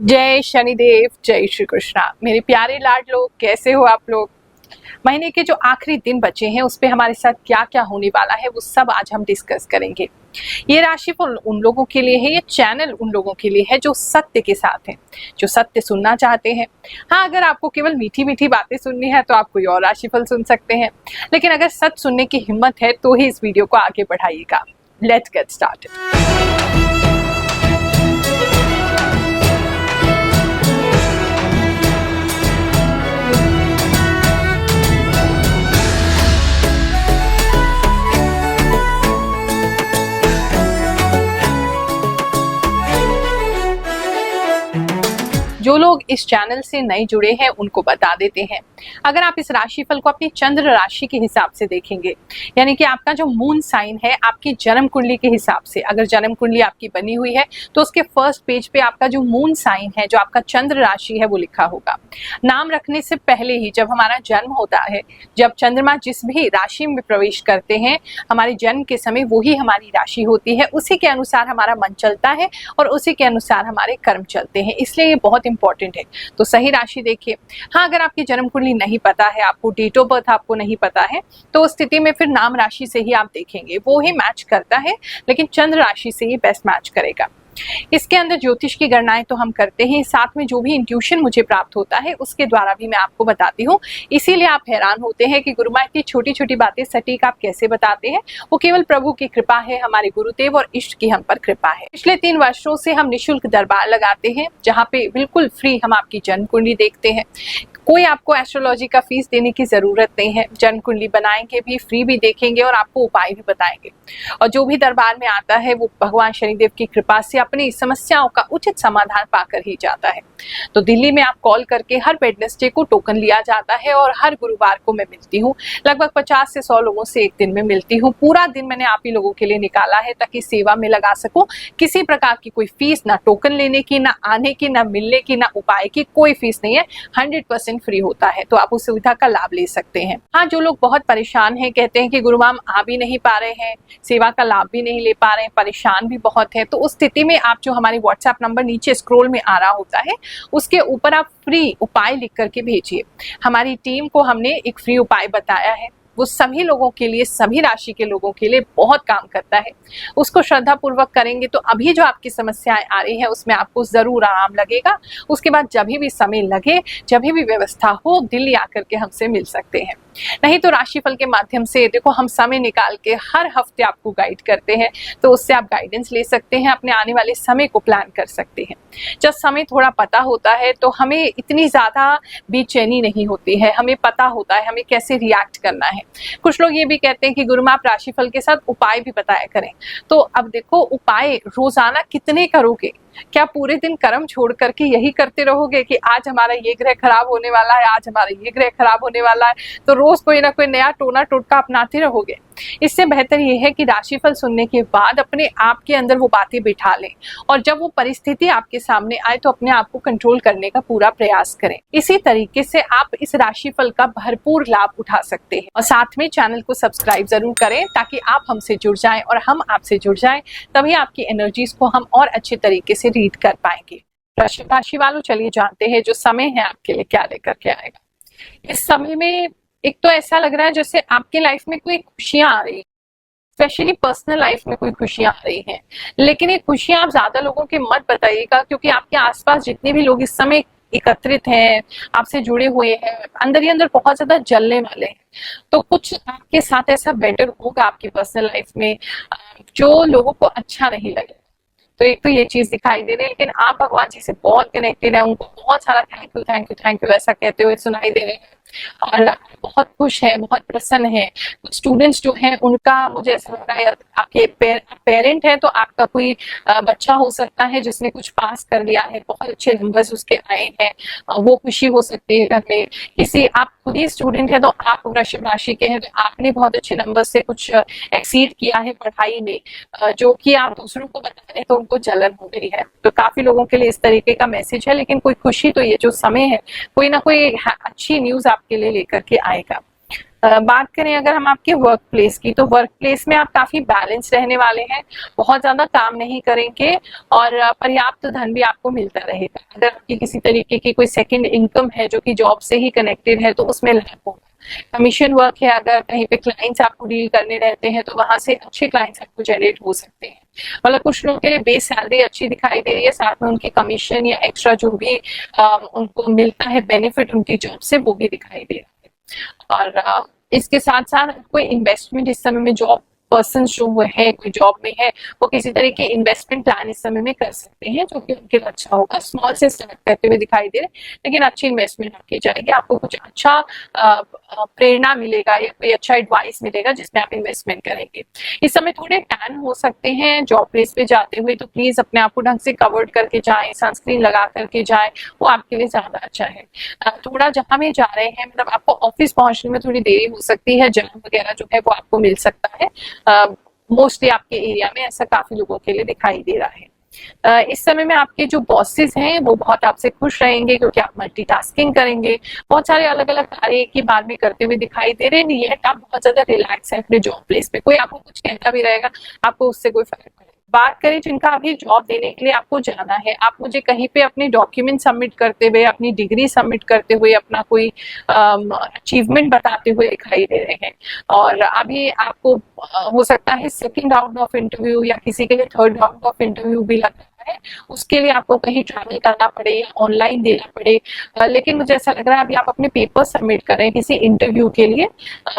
जय शनिदेव, जय श्री कृष्णा। मेरे प्यारे लाड लोग, कैसे हो आप लोग। महीने के जो आखिरी दिन बचे हैं उस पे हमारे साथ क्या क्या होने वाला है वो सब आज हम डिस्कस करेंगे। ये राशिफल उन लोगों के लिए है, ये चैनल उन लोगों के लिए है जो सत्य के साथ हैं, जो सत्य सुनना चाहते हैं। हाँ, अगर आपको केवल मीठी मीठी बातें सुननी है तो आप कोई और राशिफल सुन सकते हैं, लेकिन अगर सच सुनने की हिम्मत है तो ही इस वीडियो को आगे बढ़ाइएगा। Let's get started. जो लोग इस चैनल से नए जुड़े हैं उनको बता देते हैं, अगर आप इस राशिफल को अपनी चंद्र राशि के हिसाब से देखेंगे, यानी कि आपका जो मून साइन है आपकी जन्म कुंडली के हिसाब से, अगर जन्म कुंडली आपकी बनी हुई है तो उसके फर्स्ट पेज पे आपका जो मून साइन है, जो आपका चंद्र राशि है वो लिखा होगा। नाम रखने से पहले ही जब हमारा जन्म होता है, जब चंद्रमा जिस भी राशि में प्रवेश करते हैं, हमारे जन्म के समय वही हमारी राशि होती है, उसी के अनुसार हमारा मन चलता है और उसी के अनुसार हमारे कर्म चलते हैं, इसलिए ये बहुत इंपॉर्टेंट है। तो सही राशि देखिए। हाँ, अगर आपकी जन्म कुंडली नहीं पता है, आपको डेट ऑफ बर्थ आपको नहीं पता है, तो उस स्थिति में फिर नाम राशि से ही आप देखेंगे, वो ही मैच करता है, लेकिन चंद्र राशि से ही बेस्ट मैच करेगा। इसके अंदर ज्योतिष की गणनाएं तो हम करते हैं, साथ में जो भी इंट्यूशन मुझे प्राप्त होता है उसके द्वारा भी मैं आपको बताती हूँ। इसीलिए आप हैरान होते हैं कि गुरुमा इतनी छोटी छोटी बातें सटीक आप कैसे बताते हैं। वो केवल प्रभु की कृपा है, हमारे गुरुदेव और इष्ट की हम पर कृपा है। पिछले 3 वर्षों से हम निःशुल्क दरबार लगाते हैं, जहाँ पे बिल्कुल फ्री हम आपकी जन्म कुंडली देखते हैं। कोई आपको एस्ट्रोलॉजी का फीस देने की जरूरत नहीं है। जन्म कुंडली बनाएंगे भी, फ्री भी देखेंगे और आपको उपाय भी बताएंगे। और जो भी दरबार में आता है वो भगवान शनिदेव की कृपा से अपनी समस्याओं का उचित समाधान पाकर ही जाता है। तो दिल्ली में आप कॉल करके हर वेडनेसडे को टोकन लिया जाता है और हर गुरुवार को मैं मिलती हूँ। लगभग 50 से 100 लोगों से एक दिन में मिलती हूँ। पूरा दिन मैंने आप ही लोगों के लिए निकाला है ताकि सेवा में लगा सकूं। किसी प्रकार की कोई फीस, ना टोकन लेने की, ना आने की, ना मिलने की, ना उपाय की, कोई फीस नहीं है। 100% फ्री होता है, तो आप उस सुविधा का लाभ ले सकते हैं। हाँ, जो लोग बहुत परेशान हैं, कहते हैं कि गुरु मैम आ भी नहीं पा रहे हैं, सेवा का लाभ भी नहीं ले पा रहे हैं, परेशान भी बहुत है, तो उस स्थिति में आप जो हमारी व्हाट्सएप नंबर नीचे स्क्रॉल में आ रहा होता है उसके ऊपर आप फ्री उपाय लिख करके भेजिए। हमारी टीम को हमने एक फ्री उपाय बताया है, वो सभी लोगों के लिए, सभी राशि के लोगों के लिए बहुत काम करता है। उसको श्रद्धा पूर्वक करेंगे तो अभी जो आपकी समस्याएं आ रही है उसमें आपको जरूर आराम लगेगा। उसके बाद जब भी समय लगे, जब भी व्यवस्था हो, दिल्ली आकर के हमसे मिल सकते हैं। नहीं तो राशिफल के माध्यम से देखो, हम समय निकाल के हर हफ्ते आपको गाइड करते हैं, तो उससे आप गाइडेंस ले सकते हैं, अपने आने वाले समय को प्लान कर सकते हैं। जब समय थोड़ा पता होता है तो हमें इतनी ज्यादा बेचैनी नहीं होती है, हमें पता होता है हमें कैसे रिएक्ट करना है। कुछ लोग ये भी कहते हैं कि गुरु आप राशिफल के साथ उपाय भी बताया करें। तो अब देखो, उपाय रोजाना कितने करोगे? क्या पूरे दिन कर्म छोड़ करके यही करते रहोगे कि आज हमारा ये ग्रह खराब होने वाला है, आज हमारा ये ग्रह खराब होने वाला है, तो रोज कोई ना कोई नया टोना टोटका अपनाते रहोगे? इससे बेहतर ये है कि राशिफल सुनने के बाद अपने आप के अंदर वो बातें बिठा लें और जब वो परिस्थिति आपके सामने आए तो अपने आप को कंट्रोल करने का पूरा प्रयास करें। इसी तरीके से आप इस राशिफल का भरपूर लाभ उठा सकते हैं। और साथ में चैनल को सब्सक्राइब जरूर करें ताकि आप हमसे जुड़ जाएं और हम आपसे जुड़ जाएं, तभी आपकी एनर्जीज को हम और अच्छे तरीके से रीड कर पाएंगे। राशि वालों, चलिए जानते हैं जो समय है आपके लिए क्या लेकर के आएगा। इस समय में एक तो ऐसा लग रहा है जैसे आपकी लाइफ में कोई खुशियां आ रही, स्पेशली पर्सनल लाइफ में कोई खुशियां आ रही हैं, लेकिन ये खुशियां आप ज्यादा लोगों के मत बताइएगा, क्योंकि आपके आसपास जितने भी लोग इस समय एकत्रित हैं, आपसे जुड़े हुए हैं, अंदर ही अंदर बहुत ज्यादा जलने वाले हैं। तो कुछ आपके साथ ऐसा बेटर होगा आपकी पर्सनल लाइफ में जो लोगों को अच्छा नहीं लगे। तो एक तो ये चीज दिखाई दे रही है, लेकिन आप भगवान जी से बहुत कनेक्टेड है, उनको बहुत सारा thank you thank you thank you ऐसा कहते हुए सुनाई दे रहे हैं और बहुत खुश है, बहुत प्रसन्न है। कुछ स्टूडेंट्स जो हैं उनका मुझे ऐसा लग रहा है, आपके पेरेंट है तो आपका कोई बच्चा हो सकता है जिसने कुछ पास कर लिया है, बहुत अच्छे नंबर्स उसके आए हैं, वो खुशी हो सकती है घर में। किसी आप खुद ही स्टूडेंट है तो आप वृषभ राशि के हैं तो आपने बहुत अच्छे नंबर से कुछ एक्सीड किया है पढ़ाई में, जो कि आप दूसरों को बता रहे हैं तो उनको जलन हो गई है। तो काफी लोगों के लिए इस तरीके का मैसेज है, लेकिन कोई खुशी तो ये जो समय है, कोई ना कोई अच्छी न्यूज आपके लिए लेकर के आएगा। बात करें अगर हम आपके वर्क प्लेस की, तो वर्क प्लेस में आप काफी बैलेंस रहने वाले हैं, बहुत ज्यादा काम नहीं करेंगे और पर्याप्त धन भी आपको मिलता रहेगा। अगर आपकी किसी तरीके की कोई सेकंड इनकम है जो कि जॉब से ही कनेक्टेड है तो उसमें लाभ होगा। कमीशन वर्क है, अगर कहीं पे क्लाइंट्स आपको डील करने रहते हैं तो वहां से अच्छे क्लाइंट्स आपको जनरेट हो सकते हैं। मतलब कुछ लोगों के लिए बेस सैलरी अच्छी दिखाई दे रही है, साथ में उनकी कमीशन या एक्स्ट्रा जो भी उनको मिलता है बेनिफिट उनकी जॉब से, वो भी दिखाई दे रहा है। और इसके साथ साथ कोई इन्वेस्टमेंट इस समय में जॉब पर्सन जो है कोई जॉब में है वो किसी तरह के इन्वेस्टमेंट प्लान इस समय में कर सकते हैं जो कि उनके लिए अच्छा होगा। स्मॉल से स्टार्ट करते हुए दिखाई दे रहे लेकिन अच्छी इन्वेस्टमेंट आपकी जाएगी, आपको कुछ अच्छा प्रेरणा मिलेगा या कोई अच्छा एडवाइस मिलेगा जिसमें आप इन्वेस्टमेंट करेंगे। इस समय थोड़े टैन हो सकते हैं जॉब प्लेस पे जाते हुए, तो प्लीज अपने आप को ढंग से कवर्ड करके जाएं, सनस्क्रीन लगा करके जाएं, वो आपके लिए ज्यादा अच्छा है। थोड़ा जहां भी जा रहे हैं मतलब आपको ऑफिस पहुंचने में थोड़ी देरी हो सकती है, जर्म वगैरह जो है वो आपको मिल सकता है। मोस्टली आपके एरिया में ऐसा काफी लोगों के लिए दिखाई दे रहा है। इस समय में आपके जो बॉसेस हैं वो बहुत आपसे खुश रहेंगे क्योंकि आप मल्टीटास्किंग करेंगे, बहुत सारे अलग अलग कार्य एक ही बार में करते हुए दिखाई दे रहे हैं। नहीं है आप बहुत ज्यादा रिलैक्स है अपने जॉब प्लेस पे, कोई आपको कुछ कहता भी रहेगा आपको उससे कोई फर्क नहीं। बात करें जिनका अभी जॉब देने के लिए आपको जाना है, आप मुझे कहीं पे अपने डॉक्यूमेंट सबमिट करते हुए, अपनी डिग्री सबमिट करते हुए, अपना कोई अचीवमेंट बताते हुए दिखाई दे रहे हैं। और अभी आपको हो सकता है सेकंड राउंड ऑफ इंटरव्यू या किसी के लिए थर्ड राउंड ऑफ इंटरव्यू भी लग रहा है, उसके लिए आपको कहीं ट्रैवल करना पड़े या ऑनलाइन देना पड़े। लेकिन मुझे ऐसा लग रहा है अभी आप अपने पेपर सबमिट करें किसी इंटरव्यू के लिए,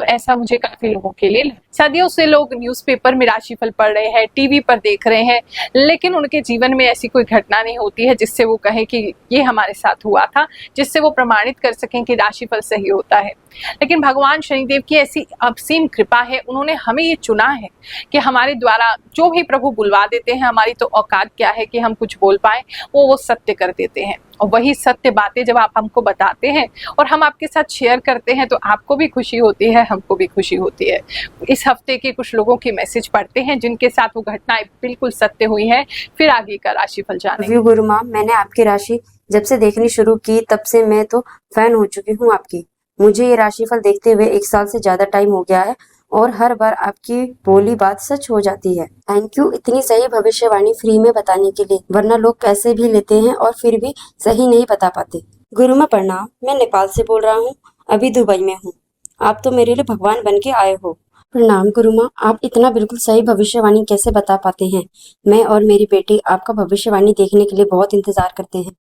ऐसा मुझे काफी लोगों के लिए। सदियों से लोग न्यूज़पेपर में राशिफल पढ़ रहे हैं, टीवी पर देख रहे हैं, लेकिन उनके जीवन में ऐसी कोई घटना नहीं होती है जिससे वो कहें कि ये हमारे साथ हुआ था, जिससे वो प्रमाणित कर सकें कि राशिफल सही होता है। लेकिन भगवान शनिदेव की ऐसी असीम कृपा है, उन्होंने हमें ये चुना है कि हमारे द्वारा जो भी प्रभु बुलवा देते हैं, हमारी तो औकात क्या है कि हम कुछ बोल पाए, वो सत्य कर देते हैं। और वही सत्य बातें जब आप हमको बताते हैं और हम आपके साथ शेयर करते हैं तो आपको भी खुशी होती है, हमको भी खुशी होती है। इस हफ्ते के कुछ लोगों की मैसेज पढ़ते हैं जिनके साथ वो घटनाएं बिल्कुल सत्य हुई है, फिर आगे का राशिफल जानेंगे। गुरु माँ, मैंने आपकी राशि जब से देखनी शुरू की तब से मैं तो फैन हो चुकी हूँ आपकी। मुझे ये राशिफल देखते हुए 1 साल से ज्यादा टाइम हो गया है और हर बार आपकी बोली बात सच हो जाती है। थैंक यू इतनी सही भविष्यवाणी फ्री में बताने के लिए, वरना लोग पैसे भी लेते हैं और फिर भी सही नहीं बता पाते। गुरु माँ प्रणाम, मैं नेपाल से बोल रहा हूँ, अभी दुबई में हूँ। आप तो मेरे लिए भगवान बन के आए हो। प्रणाम गुरु माँ, आप इतना बिल्कुल सही भविष्यवाणी कैसे बता पाते हैं? मैं और मेरी बेटी आपका भविष्यवाणी देखने के लिए बहुत इंतजार करते हैं।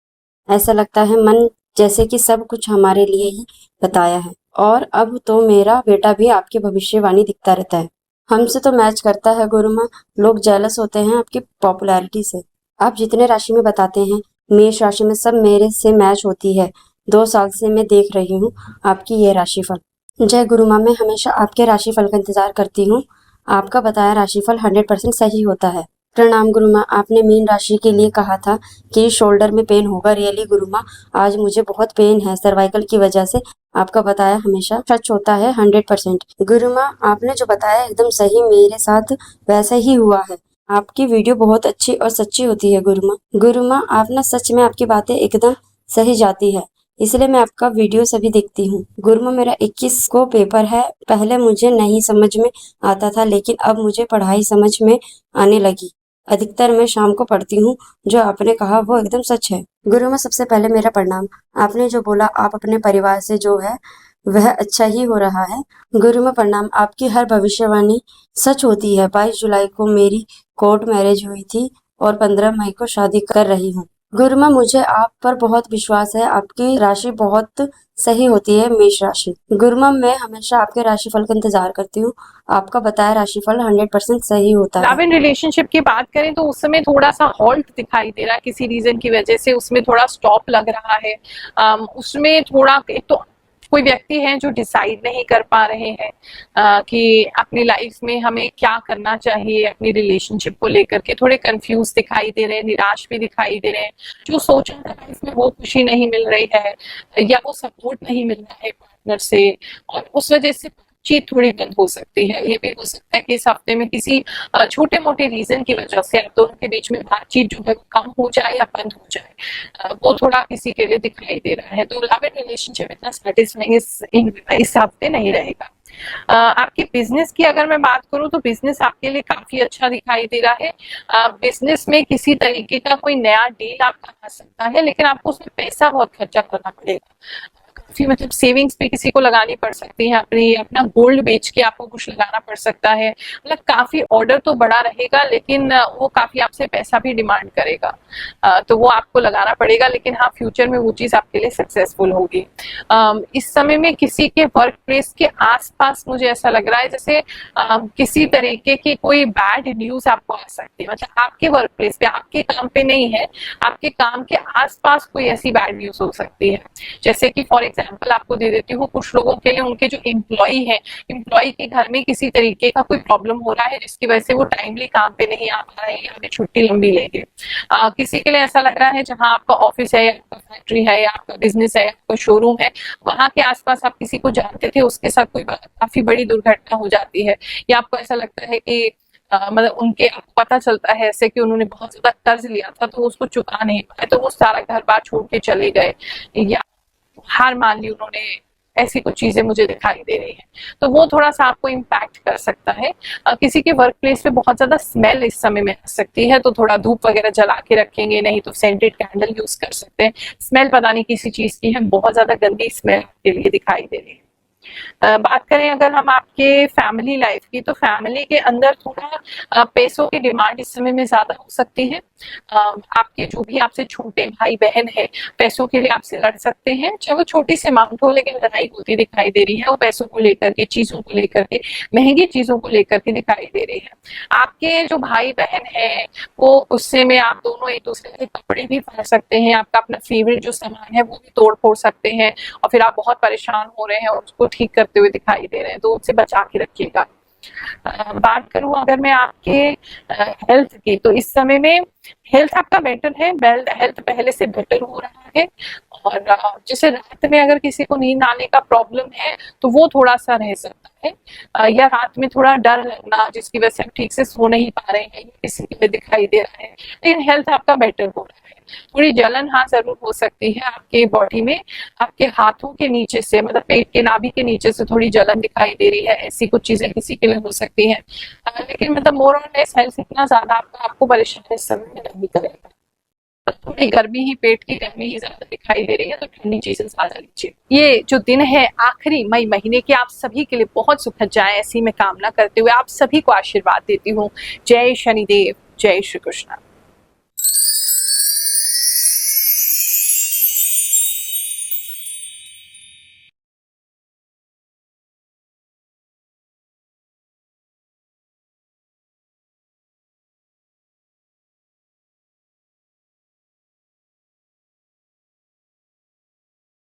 ऐसा लगता है मन जैसे कि सब कुछ हमारे लिए ही बताया है। और अब तो मेरा बेटा भी आपकी भविष्यवाणी दिखता रहता है, हमसे तो मैच करता है गुरु माँ। लोग जेलस होते हैं आपकी पॉपुलैरिटी से। आप जितने राशि में बताते हैं मेष राशि में सब मेरे से मैच होती है। 2 साल से मैं देख रही हूँ आपकी ये राशिफल। जय गुरु माँ, मैं हमेशा आपके राशिफल का इंतजार करती हूँ। आपका बताया राशिफल 100% सही होता है। प्रणाम गुरु माँ, आपने मीन राशि के लिए कहा था कि शोल्डर में पेन होगा। रियली गुरु माँ, आज मुझे बहुत पेन है सर्वाइकल की वजह से। आपका बताया हमेशा सच होता है 100%। गुरु माँ, आपने जो बताया एकदम सही, मेरे साथ वैसा ही हुआ है। आपकी वीडियो बहुत अच्छी और सच्ची होती है गुरु माँ। गुरु माँ, आप ना सच में आपकी बातें एकदम सही जाती है, इसलिए मैं आपका वीडियो सभी देखती हूँ। गुरु माँ, मेरा 21 को पेपर है। पहले मुझे नहीं समझ में आता था, लेकिन अब मुझे पढ़ाई समझ में आने लगी। अधिकतर मैं शाम को पढ़ती हूँ। जो आपने कहा वो एकदम सच है। गुरु माँ, सबसे पहले मेरा प्रणाम। आपने जो बोला आप अपने परिवार से जो है वह अच्छा ही हो रहा है। गुरु माँ प्रणाम, आपकी हर भविष्यवाणी सच होती है। 22 जुलाई को मेरी कोर्ट मैरिज हुई थी और 15 मई को शादी कर रही हूँ। गुरु माँ, मुझे आप पर बहुत विश्वास है। आपकी राशि बहुत सही होती है, मेष राशि। गुरु माँ, मैं हमेशा आपके राशिफल का इंतजार करती हूँ। आपका बताया राशिफल 100% सही होता है। लव इन रिलेशनशिप की बात करें तो उस समय थोड़ा सा हॉल्ट दिखाई दे रहा है, किसी रीजन की वजह से उसमें थोड़ा स्टॉप लग रहा है। उसमें थोड़ा एक तो कोई व्यक्ति हैं जो डिसाइड नहीं कर पा रहे हैं कि अपनी लाइफ में हमें क्या करना चाहिए, अपनी रिलेशनशिप को लेकर के थोड़े कंफ्यूज दिखाई दे रहे हैं, निराश भी दिखाई दे रहे हैं। जो सोचा था लाइफ में वो खुशी नहीं मिल रही है या वो सपोर्ट नहीं मिल रहा है पार्टनर से, और उस वजह से बातचीत थोड़ी बंद हो सकती है। ये भी हो सकता है कि इस हफ्ते में किसी छोटे मोटे रीजन की वजह से आप दोनों के बीच में बातचीत जो है वो कम हो जाए या बंद हो जाए, वो थोड़ा किसी के लिए दिखाई दे रहा है। तो लव एंड रिलेशनशिप इतना सेटिस्फाइंग इस हफ्ते नहीं रहेगा। आपके बिजनेस की अगर मैं बात करूं तो बिजनेस आपके लिए काफी अच्छा दिखाई दे रहा है। बिजनेस में किसी तरीके का कोई नया डील आपका आ सकता है, लेकिन आपको उसमें पैसा बहुत खर्चा करना पड़ेगा। काफी मतलब सेविंग्स पे किसी को लगानी पड़ सकती है, अपना गोल्ड बेच के आपको कुछ लगाना पड़ सकता है। मतलब काफी ऑर्डर तो बड़ा रहेगा, लेकिन वो काफी आपसे पैसा भी डिमांड करेगा, तो वो आपको लगाना पड़ेगा। लेकिन हाँ, फ्यूचर में वो चीज आपके लिए सक्सेसफुल होगी। इस समय में किसी के वर्क प्लेस के आसपास मुझे ऐसा लग रहा है जैसे किसी तरीके की कोई बैड न्यूज आपको आ सकती है। मतलब आपके वर्क प्लेस पे, आपके काम पे नहीं है, आपके काम के आसपास कोई ऐसी बैड न्यूज हो सकती है। जैसे कि फॉर एग्जांपल आपको दे देती हूँ, कुछ लोगों के लिए उनके जो एम्प्लॉय है, एम्प्लॉय के घर में किसी तरीके का कोई प्रॉब्लम हो रहा है जिसकी वजह से वो टाइमली काम पे नहीं आ पा रहे हैं या छुट्टी लंबी लेंगे। किसी के लिए ऐसा लग रहा है जहां आपका ऑफिस है या आपका फैक्ट्री है या आपका बिजनेस है या आपका शोरूम है, वहां के आसपास आप किसी को जानते थे, उसके साथ कोई काफी बड़ी दुर्घटना हो जाती है, या आपको ऐसा लगता है कि मतलब उनके आपको पता चलता है ऐसे कि उन्होंने बहुत ज्यादा कर्ज लिया था तो उसको चुका नहीं पाए, तो वो सारा घर बार छोड़ के चले गए या हार मान ली उन्होंने। ऐसी कुछ चीजें मुझे दिखाई दे रही है, तो वो थोड़ा सा आपको इम्पैक्ट कर सकता है। किसी के वर्क प्लेस पे बहुत ज्यादा स्मेल इस समय में आ सकती है, तो थोड़ा धूप वगैरह जला के रखेंगे, नहीं तो सेंटेड कैंडल यूज कर सकते हैं। स्मेल पता नहीं किसी चीज की है, बहुत ज्यादा गंदी स्मेल आपके लिए दिखाई दे रही है। बात करें अगर हम आपके फैमिली लाइफ की, तो फैमिली के अंदर थोड़ा पैसों की डिमांड इस समय में ज्यादा हो सकती है। आपके जो भी आपसे छोटे भाई बहन है, पैसों के लिए आपसे लड़ सकते हैं, चाहे वो छोटी सी अमाउंट हो, लेकिन लड़ाई होती दिखाई दे रही है। वो पैसों को लेकर के, चीजों को लेकर के, महंगी चीजों को लेकर के दिखाई दे रही है। आपके जो भाई बहन है, वो गुस्से में आप दोनों एक दूसरे के कपड़े भी फाड़ सकते हैं, आपका अपना फेवरेट जो सामान है वो भी तोड़ फोड़ सकते हैं, और फिर आप बहुत परेशान हो रहे हैं और उसको ठीक करते हुए दिखाई दे रहे हैं, तो उससे बचा के रखिएगा। बात करूं अगर मैं आपके हेल्थ की, तो इस समय में हेल्थ आपका बेटर है, हेल्थ पहले से बेटर हो रहा है। और जैसे रात में अगर किसी को नींद आने का प्रॉब्लम है तो वो थोड़ा सा रह सकता है, या रात में थोड़ा डर लगना जिसकी वजह से आप ठीक से सो नहीं पा रहे हैं, किसी में दिखाई दे रहा है। लेकिन हेल्थ आपका बेटर हो रहा है। थोड़ी जलन हाँ जरूर हो सकती है आपके बॉडी में, आपके हाथों के नीचे से, मतलब पेट के नाभि के नीचे से थोड़ी जलन दिखाई दे रही है, ऐसी कुछ चीजें किसी के लिए हो सकती है। लेकिन मतलब मोर और लेस हेल्थ इतना ज्यादा आपको परेशान इस समय में नहीं करेगा। थोड़ी गर्मी ही, पेट की गर्मी ही ज्यादा दिखाई दे रही है, तो ठंडी चीजें ज्यादा लीजिए। ये जो दिन है आखिरी मई महीने के, आप सभी के लिए बहुत सुखद जाए, ऐसी मैं कामना करते हुए आप सभी को आशीर्वाद देती हूँ। जय शनिदेव, जय श्री कृष्ण।